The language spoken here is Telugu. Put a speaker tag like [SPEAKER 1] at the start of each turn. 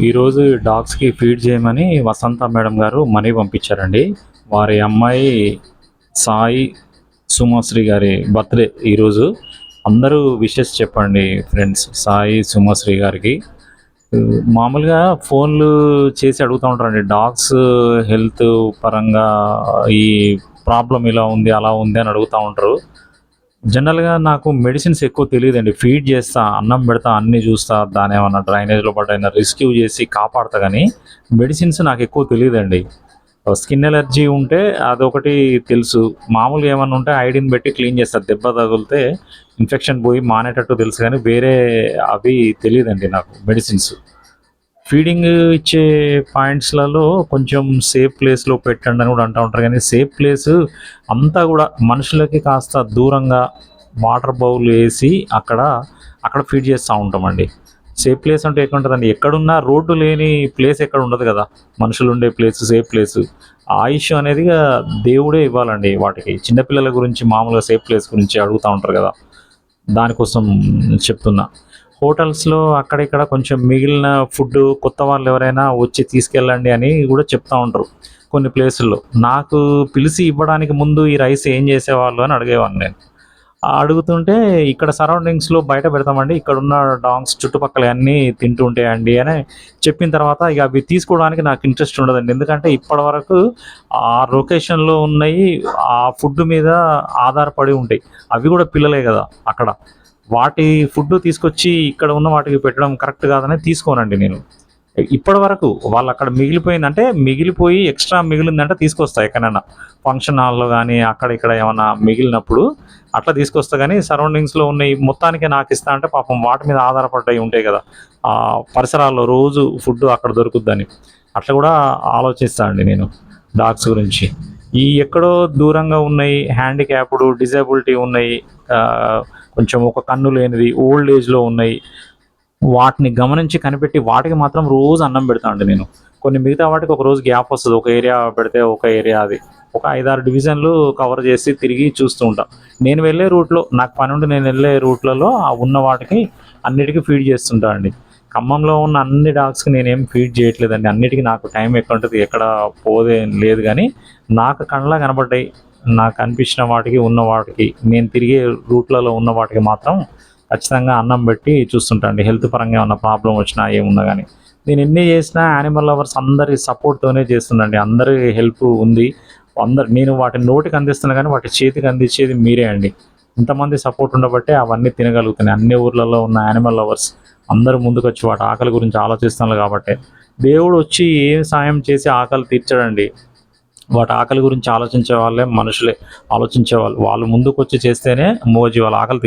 [SPEAKER 1] ఈరోజు డాగ్స్కి ఫీడ్ చేయమని వసంత మేడం గారు మనీ పంపించారండి. వారి అమ్మాయి సాయి సుమశ్రీ గారి బర్త్డే ఈరోజు. అందరూ విషెస్ చెప్పండి ఫ్రెండ్స్ సాయి సుమశ్రీ గారికి. మామూలుగా ఫోన్లు చేసి అడుగుతూ ఉంటారండి డాగ్స్ హెల్త్ పరంగా, ఈ ప్రాబ్లం ఇలా ఉంది అలా ఉంది అని అడుగుతూ ఉంటారు. జనరల్‌గా నాకు మెడిసిన్స్ ఎక్కువ తెలీదండి. ఫీడ్ చేస్తా, అన్నం పెడతా, అన్నీ చూస్తా, దాన్నేమన్నా డ్రైనేజ్‌లో పడ్డయినా రెస్క్యూ చేసి కాపాడతా గానీ, మెడిసిన్స్ నాకెక్కువ తెలీదండి. స్కిన్ ఎలర్జీ ఉంటే అదొకటి తెలుసు. మామూలుగా ఏమన్నా ఉంటే ఐడిన్ పెట్టి క్లీన్ చేస్తా. దెబ్బ తగిలితే ఇన్ఫెక్షన్ పోయి మానేటట్టు తెలుసు గానీ, వేరే అవి తెలీదండి నాకు మెడిసిన్స్. ఫీడింగ్ ఇచ్చే పాయింట్స్‌లలో కొంచెం సేఫ్ ప్లేస్‌లో పెట్టండి అని కూడా అంటా ఉంటారు గానీ, సేఫ్ ప్లేసు అంతా గూడా మనుషులకి కాస్త దూరంగా వాటర్ బౌల్ ఏసి అక్కడ ఫీడ్ చేస్తా ఉంటామండి. సేఫ్ ప్లేస్ అంటే ఎక్కడుంటదండి? ఎక్కడున్నా రోడ్డు లేని ప్లేస్ ఎక్కడ ఉండదు గదా! మనుషులుండే ప్లేసు, సేఫ్ ప్లేసు. ఆయుష్ అనేది దేవుడే ఇవ్వాలండి వాటికి. చిన్న పిల్లల గురించి మామూలుగా సేఫ్ ప్లేస్ గురించి అడుగుతా ఉంటారు గదా! దానికోసం చెప్తున్నా. హోటల్స్‌లో అక్కడ ఇక్కడ కొంచెం మిగిలిన ఫుడ్డు కొత్త వాళ్ళెవరైనా వచ్చి తీసుకెళ్ళండి అని గూడా చెప్తా ఉంటారు కొన్ని ప్లేసుల్లో. నాకు పిలిచి ఇవ్వడానికి ముందు ఈ రైస్ ఏం జేసేవాళ్ళు అని అడిగేవాడిని నేను. అడుగుతుంటే ఇక్కడ సరౌండింగ్స్‌లో బయట పెడతామండి. ఇక్కడున్న డాగ్స్ చుట్టుపక్కలయన్నీ తింటూ ఉంటాయండి అని చెప్పిన తర్వాత ఇక అవి తీసుకోవడానికి నాకు ఇంట్రెస్ట్ ఉండదండి. ఎందుకంటే ఇప్పటివరకు ఆ లొకేషన్‌లో ఉన్నయి ఆ ఫుడ్ మీద ఆధారపడి ఉంటాయి. అవి గూడా పిల్లలే గదా అక్కడ. వాటి ఫుడ్ తీసుకొచ్చి ఇక్కడ ఉన్న వాటికి పెట్టడం కరెక్ట్ కాదని తీసుకోనండి నేను. ఇప్పటివరకు వాళ్ళక్కడ మిగిలిపోయిందంటే మిగిలిపోయి ఎక్స్ట్రా మిగిలిందంటే తీసుకొస్తా ఎక్కడైనా. ఫంక్షన్ హాల్‌లో గానీ, అక్కడ ఇక్కడ ఏమన్నా మిగిలినప్పుడు అట్లా తీసుకొస్తా గానీ, సరౌండింగ్స్‌లో ఉన్నయి మొత్తానికే నాకిస్తా అంటే పాపం వాటి మీద ఆధారపడ్డయి ఉంటాయి గదా! పరిసరాల్లో రోజు ఫుడ్ అక్కడ దొరుకుద్దని. అట్లా గూడా ఆలోచిస్తా అండి నేను డాగ్స్ గురించి. ఈ ఎక్కడో దూరంగా ఉన్నయి, హ్యాండిక్యాప్డ్, డిజేబిలిటీ ఉన్నయి, కొంచెం ఒక కన్ను లేనిది, ఓల్డ్ ఏజ్‌లో ఉన్నయి, వాటిని గమనించి కనిపెట్టి వాటికి మాత్రం రోజు అన్నం పెడతా అండి నేను. కొన్ని మిగతా వాటికి ఒక రోజు గ్యాప్ వస్తది. ఒక ఏరియా పెడితే ఒక ఏరియా అది. ఒక 5, 6 డివిజన్‌లు కవర్ చేసి తిరిగి చూస్తూ ఉంటా. నేను వెళ్ళే రూట్‌లో నాకు పనుండి నేను వెళ్ళే రూట్‌లలో ఉన్న వాటికి అన్నిటికి ఫీడ్ చేస్తుంటా అండి. ఖమ్మంలో ఉన్న అన్ని డాగ్స్‌కి నేనేం ఫీడ్ చేయట్లేదండి. అన్నిటికి నాకు టైం ఎక్కడుంటది, ఎక్కడ పోదేం లేదు గానీ, నాకు కళ్ళ కనపడ్డయి, నాకు అనిపించిన వాటికి, ఉన్న వాటికి, నేను తిరిగే రూట్‌లలో ఉన్న వాటికి మాత్రం ఖచ్చితంగా అన్నం పెట్టి చూస్తుంటా అండి. హెల్త్ పరంగా ఏమన్నా ప్రాబ్లమ్ వచ్చినా ఏమున్నా గానీ. నేను ఎన్ని చేసినా యానిమల్ లవర్స్ అందరి సపోర్ట్‌తోనే చేస్తున్నానండి. అందరి హెల్ప్ ఉంది. నేను వాటి నోటికి అందిస్తున్నా గానీ, వాటి చేతికి అందించేది మీరే అండి. ఇంతమంది సపోర్ట్ ఉండబట్టే అవన్నీ తినగలుగుతున్నాయి. అన్ని ఊర్లలో ఉన్న యానిమల్ లవర్స్ అందరూ ముందుకొచ్చి వాటి ఆకలి గురించి ఆలోచిస్తున్నారు కాబట్టే. దేవుడు వచ్చి ఏం సాయం చేసి ఆకలి తీర్చడండి. వాటి ఆకలి గురించి ఆలోచించే వాళ్ళే మనుషులే. ఆలోచించేవాళ్ళు. వాళ్ళు ముందుకొచ్చి చేస్తేనే మూగజీవాల ఆకలి